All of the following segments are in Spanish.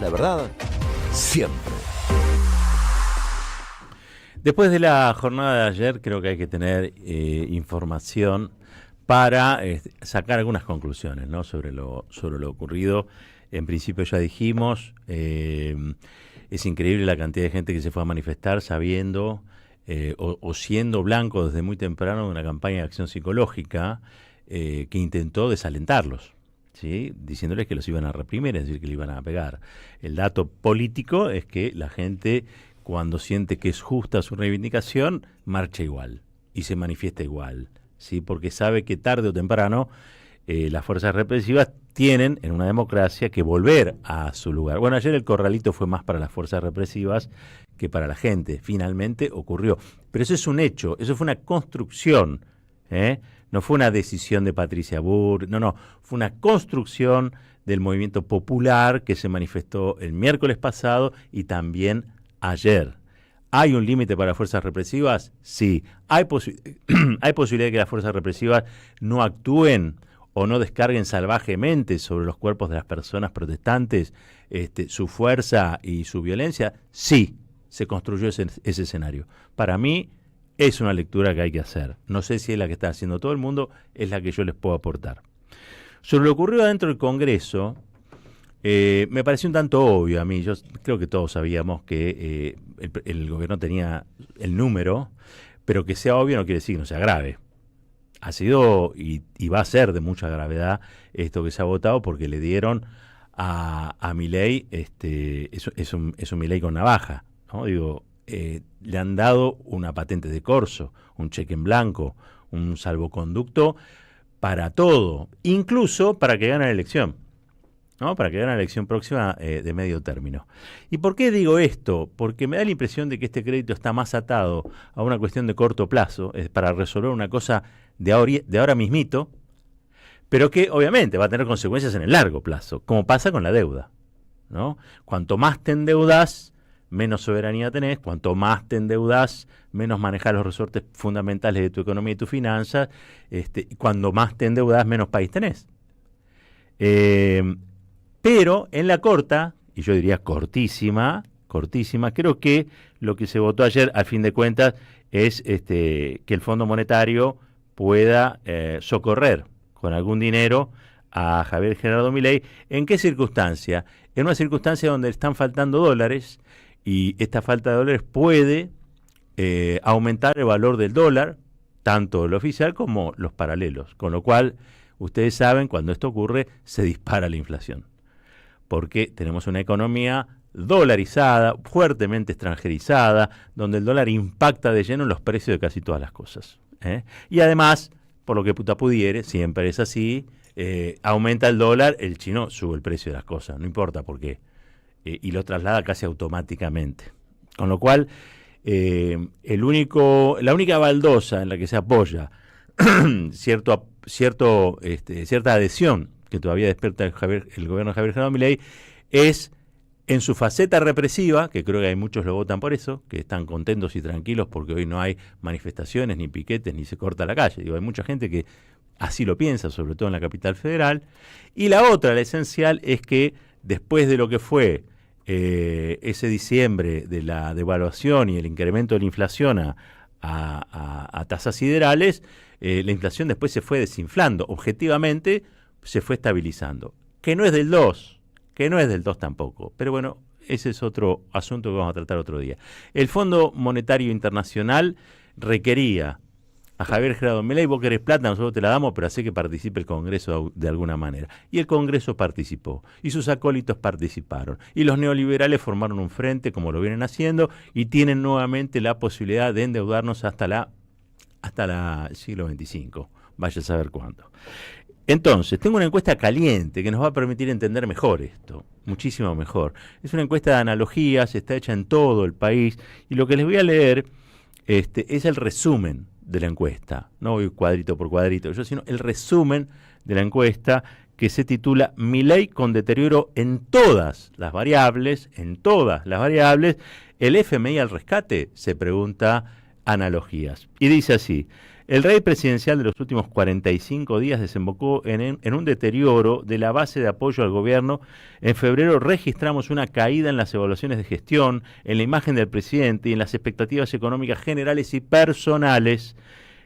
la verdad siempre. Después de la jornada de ayer, creo que hay que tener información para sacar algunas conclusiones, ¿no? sobre lo ocurrido. En principio ya dijimos, es increíble la cantidad de gente que se fue a manifestar sabiendo o siendo blanco desde muy temprano de una campaña de acción psicológica que intentó desalentarlos, ¿sí? Diciéndoles que los iban a reprimir, es decir, que le iban a pegar. El dato político es que la gente, cuando siente que es justa su reivindicación, marcha igual y se manifiesta igual, ¿sí? Porque sabe que tarde o temprano las fuerzas represivas tienen en una democracia que volver a su lugar. Bueno, ayer el corralito fue más para las fuerzas represivas que para la gente. Finalmente ocurrió. Pero eso es un hecho, eso fue una construcción, no fue una decisión de Patricia Burr, no, fue una construcción del movimiento popular que se manifestó el miércoles pasado y también ayer. ¿Hay un límite para las fuerzas represivas? Sí. ¿Hay posibilidad de que las fuerzas represivas no actúen o no descarguen salvajemente sobre los cuerpos de las personas protestantes su fuerza y su violencia? Sí, se construyó ese escenario. Para mí es una lectura que hay que hacer. No sé si es la que está haciendo todo el mundo, es la que yo les puedo aportar. Sobre lo que ocurrió adentro del Congreso, me pareció un tanto obvio a mí. Yo creo que todos sabíamos que el gobierno tenía el número, pero que sea obvio no quiere decir que no sea grave. Ha sido y va a ser de mucha gravedad esto que se ha votado porque le dieron a Milei, es un Milei con navaja, ¿no? Digo, le han dado una patente de corso, un cheque en blanco, un salvoconducto para todo, incluso para que gane la elección, ¿no? Para que gane la elección próxima de medio término. ¿Y por qué digo esto? Porque me da la impresión de que este crédito está más atado a una cuestión de corto plazo, es para resolver una cosa de ahora mismito, pero que obviamente va a tener consecuencias en el largo plazo, como pasa con la deuda, ¿no? Cuanto más te endeudas, menos soberanía tenés. Cuanto más te endeudas, menos manejás los resortes fundamentales de tu economía y tus finanzas. Cuando más te endeudas, menos país tenés. Pero en la corta, y yo diría cortísima, creo que lo que se votó ayer, al fin de cuentas, es que el Fondo Monetario pueda socorrer con algún dinero a Javier Gerardo Milei. ¿En qué circunstancia? En una circunstancia donde están faltando dólares y esta falta de dólares puede aumentar el valor del dólar, tanto el oficial como los paralelos. Con lo cual, ustedes saben, cuando esto ocurre, se dispara la inflación. Porque tenemos una economía dolarizada, fuertemente extranjerizada, donde el dólar impacta de lleno en los precios de casi todas las cosas. Y además, por lo que puta pudiere, siempre es así, aumenta el dólar, el chino sube el precio de las cosas, no importa por qué, y lo traslada casi automáticamente. Con lo cual, la única baldosa en la que se apoya cierta adhesión que todavía despierta el gobierno de Javier Gerardo Milei es en su faceta represiva, que creo que hay muchos lo votan por eso, que están contentos y tranquilos porque hoy no hay manifestaciones, ni piquetes, ni se corta la calle. Digo, hay mucha gente que así lo piensa, sobre todo en la capital federal. Y la otra, la esencial, es que después de lo que fue ese diciembre de la devaluación y el incremento de la inflación a tasas siderales, la inflación después se fue desinflando. Objetivamente se fue estabilizando. Que no es del 2, tampoco. Pero bueno, ese es otro asunto que vamos a tratar otro día. El Fondo Monetario Internacional requería a Javier Gerardo Milei: vos querés plata, nosotros te la damos, pero hace que participe el Congreso de alguna manera. Y el Congreso participó, y sus acólitos participaron, y los neoliberales formaron un frente, como lo vienen haciendo, y tienen nuevamente la posibilidad de endeudarnos hasta el siglo XXV. Vaya a saber cuándo. Entonces, tengo una encuesta caliente que nos va a permitir entender mejor esto, muchísimo mejor. Es una encuesta de analogías, está hecha en todo el país, y lo que les voy a leer es el resumen de la encuesta. No voy cuadrito por cuadrito, sino el resumen de la encuesta, que se titula Milei con deterioro en todas las variables. ¿El FMI al rescate?, se pregunta analogías. Y dice así: el rey presidencial de los últimos 45 días desembocó en un deterioro de la base de apoyo al gobierno. En febrero registramos una caída en las evaluaciones de gestión, en la imagen del presidente y en las expectativas económicas generales y personales.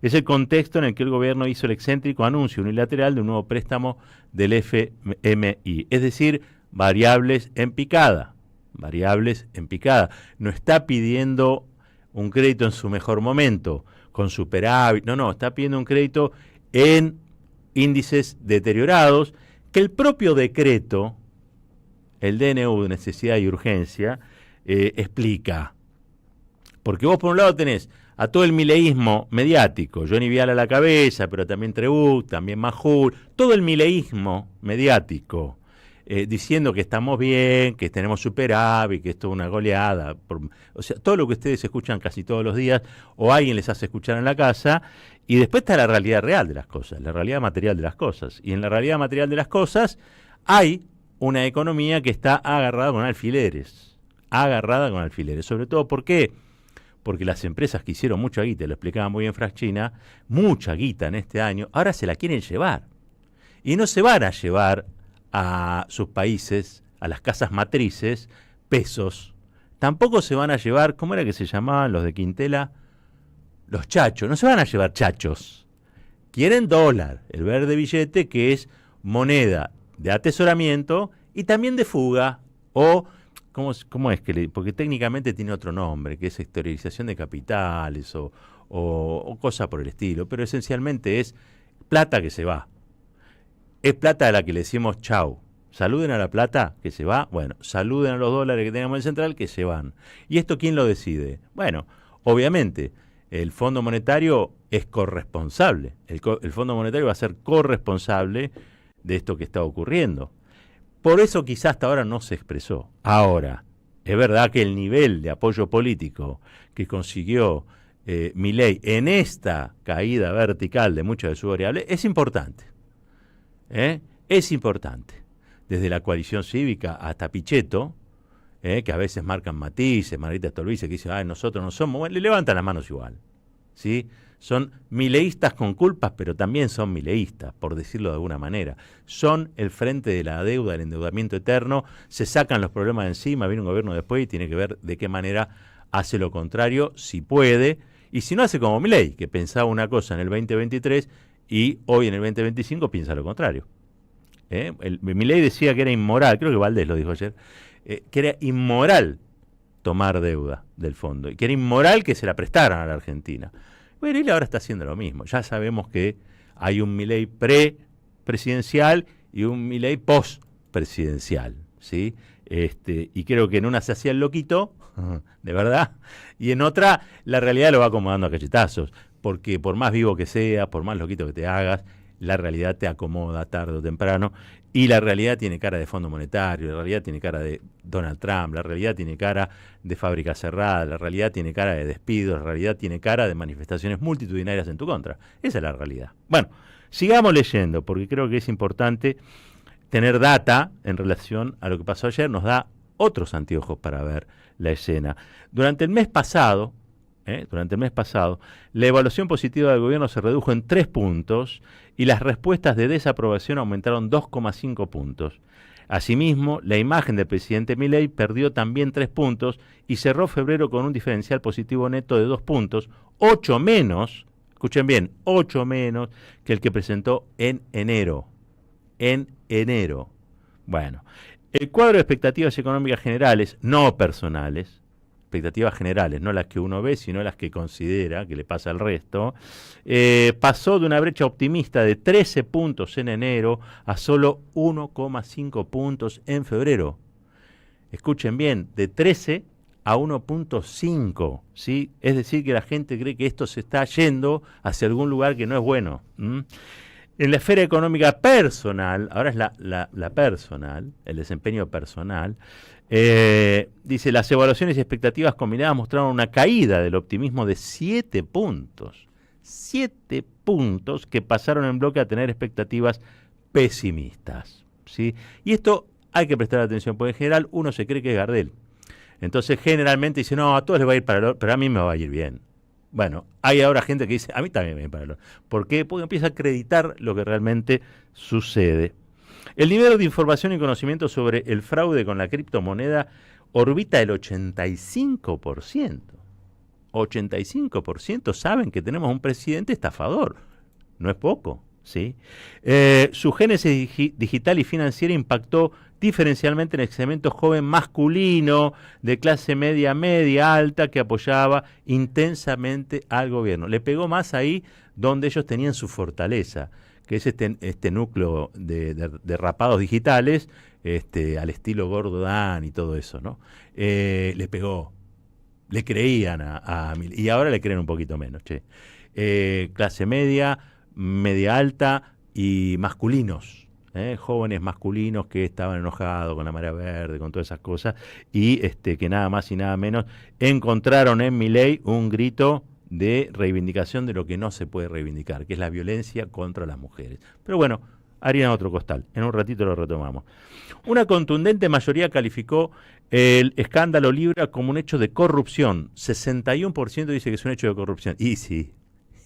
Es el contexto en el que el gobierno hizo el excéntrico anuncio unilateral de un nuevo préstamo del FMI, es decir, variables en picada, variables en picada. No está pidiendo un crédito en su mejor momento, con superávit, no, está pidiendo un crédito en índices deteriorados que el propio decreto, el DNU de necesidad y urgencia, explica. Porque vos por un lado tenés a todo el mileísmo mediático, Johnny Vial a la cabeza, pero también Trebuch, también Majul, todo el mileísmo mediático, diciendo que estamos bien, que tenemos superávit, que esto es una goleada. O sea, todo lo que ustedes escuchan casi todos los días, o alguien les hace escuchar en la casa, y después está la realidad real de las cosas, la realidad material de las cosas. Y en la realidad material de las cosas hay una economía que está agarrada con alfileres, sobre todo, ¿por qué? Porque las empresas que hicieron mucha guita, lo explicaba muy bien Fraschina, mucha guita en este año, ahora se la quieren llevar. Y no se van a llevar a sus países, a las casas matrices, pesos. Tampoco se van a llevar, ¿cómo era que se llamaban los de Quintela? Los chachos. No se van a llevar chachos. Quieren dólar, el verde billete, que es moneda de atesoramiento y también de fuga, o ¿cómo es que porque técnicamente tiene otro nombre, que es exteriorización de capitales o cosa por el estilo, pero esencialmente es plata que se va. Es plata a la que le decimos chau. Saluden a la plata que se va, bueno, saluden a los dólares que tenemos en el central que se van. ¿Y esto quién lo decide? Bueno, obviamente, el Fondo Monetario es corresponsable. El Fondo Monetario va a ser corresponsable de esto que está ocurriendo. Por eso quizás hasta ahora no se expresó. Ahora, es verdad que el nivel de apoyo político que consiguió Milei en esta caída vertical de muchas de sus variables es importante. Es importante. Desde la coalición cívica hasta Pichetto, que a veces marcan matices, Margarita Stolbizer, que dice, nosotros no somos, bueno, le levantan las manos igual. ¿Sí? Son mileístas con culpas, pero también son mileístas, por decirlo de alguna manera. Son el frente de la deuda, del endeudamiento eterno, se sacan los problemas de encima, viene un gobierno después y tiene que ver de qué manera hace lo contrario, si puede, y si no hace como Milei, que pensaba una cosa en el 2023 y hoy en el 2025 piensa lo contrario. Milei decía que era inmoral, creo que Valdés lo dijo ayer, que era inmoral tomar deuda del fondo y que era inmoral que se la prestaran a la Argentina. Bueno, él ahora está haciendo lo mismo. Ya sabemos que hay un Milei pre-presidencial y un Milei post-presidencial, ¿sí? Y creo que en una se hacía el loquito, de verdad, y en otra la realidad lo va acomodando a cachetazos, porque por más vivo que seas, por más loquito que te hagas, la realidad te acomoda tarde o temprano, y la realidad tiene cara de Fondo Monetario, la realidad tiene cara de Donald Trump, la realidad tiene cara de fábrica cerrada, la realidad tiene cara de despidos, la realidad tiene cara de manifestaciones multitudinarias en tu contra. Esa es la realidad. Bueno, sigamos leyendo, porque creo que es importante tener data en relación a lo que pasó ayer, nos da otros anteojos para ver la escena. Durante el mes pasado, la evaluación positiva del gobierno se redujo en 3 puntos y las respuestas de desaprobación aumentaron 2,5 puntos. Asimismo, la imagen del presidente Milei perdió también 3 puntos y cerró febrero con un diferencial positivo neto de 2 puntos, 8 menos, escuchen bien, 8 menos que el que presentó en enero. Bueno, el cuadro de expectativas económicas generales, no personales, expectativas generales, no las que uno ve, sino las que considera que le pasa al resto, pasó de una brecha optimista de 13 puntos en enero a solo 1,5 puntos en febrero. Escuchen bien, de 13 a 1,5, ¿sí? Es decir, que la gente cree que esto se está yendo hacia algún lugar que no es bueno. En la esfera económica personal, ahora es la personal, el desempeño personal, dice, las evaluaciones y expectativas combinadas mostraron una caída del optimismo de 7 puntos. 7 puntos que pasaron en bloque a tener expectativas pesimistas, ¿sí? Y esto hay que prestar atención, porque en general uno se cree que es Gardel. Entonces generalmente dice, no, a todos les va a ir para el pero a mí me va a ir bien. Bueno, hay ahora gente que dice, a mí también me paró. ¿Por qué? Porque empieza a acreditar lo que realmente sucede. El nivel de información y conocimiento sobre el fraude con la criptomoneda orbita el 85%. 85% saben que tenemos un presidente estafador. No es poco, ¿sí? Su génesis digital y financiera impactó diferencialmente en el segmento joven masculino de clase media alta que apoyaba intensamente al gobierno. Le pegó más ahí donde ellos tenían su fortaleza, que es este núcleo de rapados digitales, al estilo Gordo Dan y todo eso, ¿no? Le pegó, le creían a Milei, y ahora le creen un poquito menos, che. Clase media alta y masculinos, jóvenes masculinos que estaban enojados con la marea verde, con todas esas cosas, y que nada más y nada menos encontraron en Milei un grito de reivindicación de lo que no se puede reivindicar, que es la violencia contra las mujeres. Pero bueno, harina otro costal. En un ratito lo retomamos. Una contundente mayoría calificó el escándalo Libra como un hecho de corrupción. 61% dice que es un hecho de corrupción. Y sí.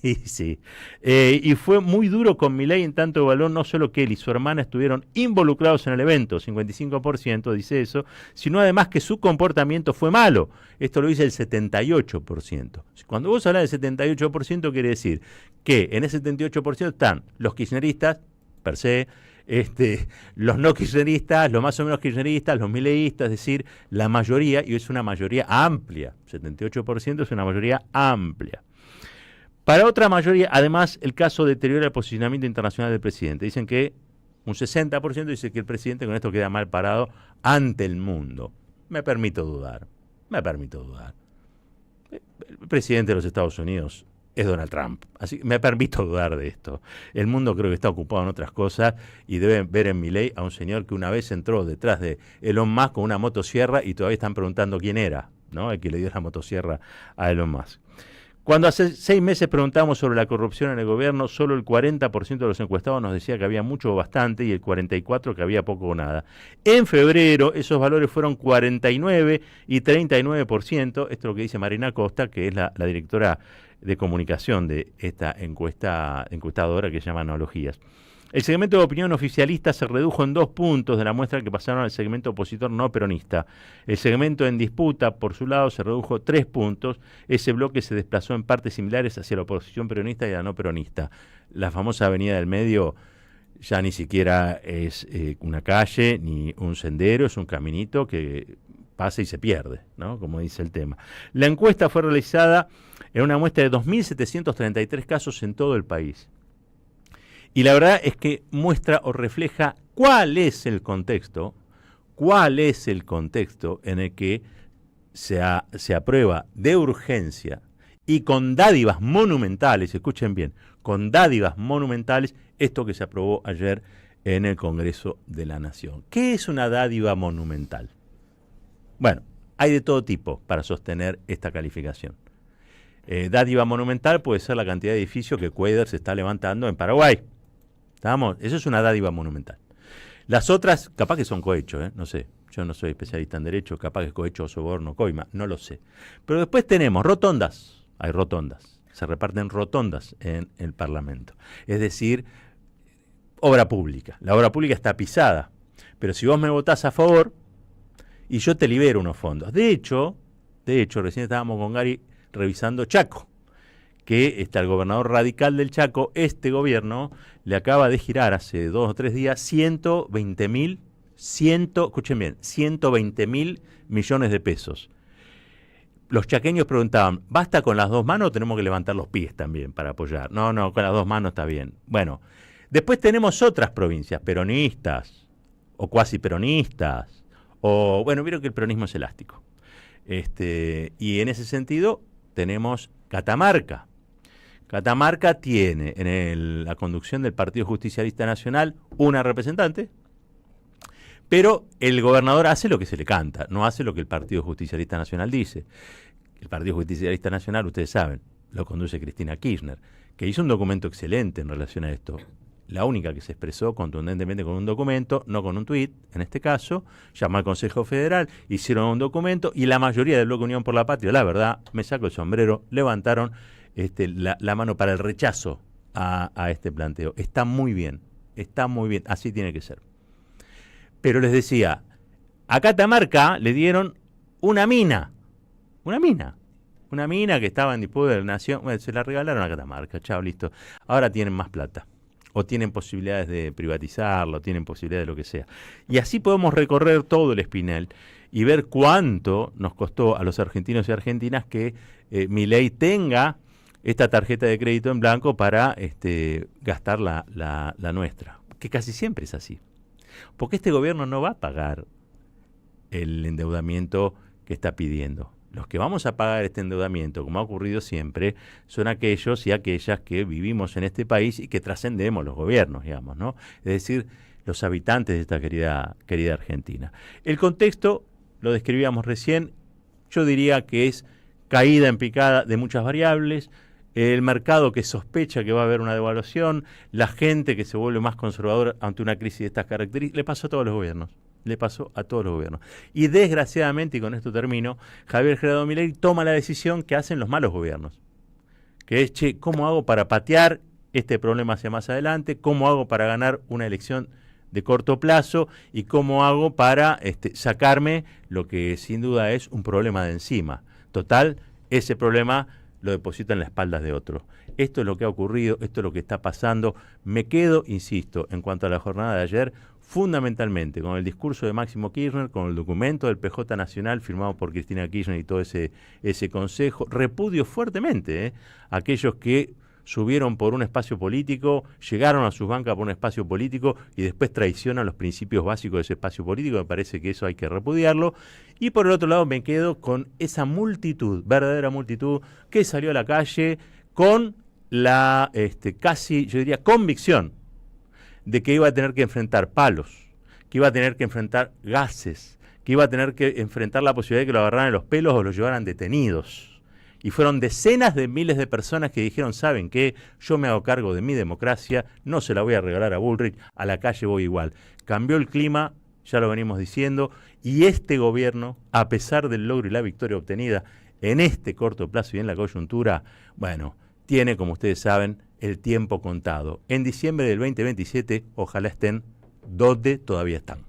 Y fue muy duro con Milei, en tanto evaluó no solo que él y su hermana estuvieron involucrados en el evento, 55% dice eso, sino además que su comportamiento fue malo. Esto lo dice el 78%. Cuando vos hablas del 78%, quiere decir que en ese 78% están los kirchneristas, per se, los no kirchneristas, los más o menos kirchneristas, los mileístas, es decir, la mayoría, y es una mayoría amplia, 78% es una mayoría amplia. Para otra mayoría, además, el caso deteriora el posicionamiento internacional del presidente. Dicen que un 60% dice que el presidente con esto queda mal parado ante el mundo. Me permito dudar. El presidente de los Estados Unidos es Donald Trump. Así que me permito dudar de esto. El mundo creo que está ocupado en otras cosas y deben ver en Milei a un señor que una vez entró detrás de Elon Musk con una motosierra y todavía están preguntando quién era, ¿no? El que le dio la motosierra a Elon Musk. Cuando hace 6 meses preguntamos sobre la corrupción en el gobierno, solo el 40% de los encuestados nos decía que había mucho o bastante y el 44% que había poco o nada. En febrero esos valores fueron 49 y 39%, esto es lo que dice Marina Costa, que es la directora de comunicación de esta encuestadora que se llama Analogías. El segmento de opinión oficialista se redujo en 2 puntos de la muestra que pasaron al segmento opositor no peronista. El segmento en disputa, por su lado, se redujo 3 puntos. Ese bloque se desplazó en partes similares hacia la oposición peronista y la no peronista. La famosa avenida del medio ya ni siquiera es una calle ni un sendero, es un caminito que pasa y se pierde, ¿no? Como dice el tema. La encuesta fue realizada en una muestra de 2.733 casos en todo el país. Y la verdad es que muestra o refleja cuál es el contexto en el que se aprueba de urgencia y con dádivas monumentales, escuchen bien, con dádivas monumentales, esto que se aprobó ayer en el Congreso de la Nación. ¿Qué es una dádiva monumental? Bueno, hay de todo tipo para sostener esta calificación. Dádiva monumental puede ser la cantidad de edificios que Cuadra se está levantando en Paraguay. ¿Estamos? Eso es una dádiva monumental. Las otras, capaz que son cohechos, no sé. Yo no soy especialista en derecho, capaz que es cohecho, soborno, coima, no lo sé. Pero después tenemos rotondas. Hay rotondas. Se reparten rotondas en el Parlamento. Es decir, obra pública. La obra pública está pisada. Pero si vos me votás a favor, y yo te libero unos fondos. De hecho, recién estábamos con Gary revisando Chaco, que el gobernador radical del Chaco, este gobierno, le acaba de girar hace 2 o 3 días 120 mil millones de pesos. Los chaqueños preguntaban, ¿basta con las 2 manos o tenemos que levantar los pies también para apoyar? No, con las 2 manos está bien. Bueno, después tenemos otras provincias peronistas o cuasi peronistas, o bueno, vieron que el peronismo es elástico. Y en ese sentido tenemos Catamarca. Catamarca tiene en la conducción del Partido Justicialista Nacional una representante, pero el gobernador hace lo que se le canta, no hace lo que el Partido Justicialista Nacional dice. El Partido Justicialista Nacional, ustedes saben, lo conduce Cristina Kirchner, que hizo un documento excelente en relación a esto. La única que se expresó contundentemente con un documento, no con un tuit, en este caso, llamó al Consejo Federal, hicieron un documento y la mayoría del Bloque Unión por la Patria, la verdad, me saco el sombrero, levantaron la mano para el rechazo a este planteo. Está muy bien, así tiene que ser. Pero les decía, a Catamarca le dieron una mina que estaba en disputa de la nación, bueno, se la regalaron a Catamarca, chao, listo. Ahora tienen más plata, o tienen posibilidades de privatizarlo, tienen posibilidades de lo que sea. Y así podemos recorrer todo el espinel y ver cuánto nos costó a los argentinos y argentinas que Milei tenga esta tarjeta de crédito en blanco para gastar la nuestra, que casi siempre es así. Porque este gobierno no va a pagar el endeudamiento que está pidiendo. Los que vamos a pagar este endeudamiento, como ha ocurrido siempre, son aquellos y aquellas que vivimos en este país y que trascendemos los gobiernos, digamos, ¿no? Es decir, los habitantes de esta querida Argentina. El contexto, lo describíamos recién, yo diría que es caída en picada de muchas variables, el mercado que sospecha que va a haber una devaluación, la gente que se vuelve más conservadora ante una crisis de estas características, le pasó a todos los gobiernos. Y desgraciadamente, y con esto termino, Javier Gerardo Milei toma la decisión que hacen los malos gobiernos, que es, ¿cómo hago para patear este problema hacia más adelante? ¿Cómo hago para ganar una elección de corto plazo? ¿Y cómo hago para sacarme lo que sin duda es un problema de encima? Total, ese problema lo deposita en las espaldas de otros. Esto es lo que ha ocurrido, esto es lo que está pasando. Me quedo, insisto, en cuanto a la jornada de ayer, fundamentalmente con el discurso de Máximo Kirchner, con el documento del PJ Nacional firmado por Cristina Kirchner y todo ese consejo. Repudio fuertemente a aquellos que subieron por un espacio político, llegaron a sus bancas por un espacio político y después traicionan los principios básicos de ese espacio político. Me parece que eso hay que repudiarlo. Y por el otro lado me quedo con esa multitud, verdadera multitud, que salió a la calle con la casi, yo diría, convicción de que iba a tener que enfrentar palos, que iba a tener que enfrentar gases, que iba a tener que enfrentar la posibilidad de que lo agarraran en los pelos o lo llevaran detenidos. Y fueron decenas de miles de personas que dijeron, ¿saben qué? Yo me hago cargo de mi democracia, no se la voy a regalar a Bullrich, a la calle voy igual. Cambió el clima, ya lo venimos diciendo, y este gobierno, a pesar del logro y la victoria obtenida en este corto plazo y en la coyuntura, bueno, tiene, como ustedes saben, el tiempo contado. En diciembre del 2027, ojalá estén donde todavía están.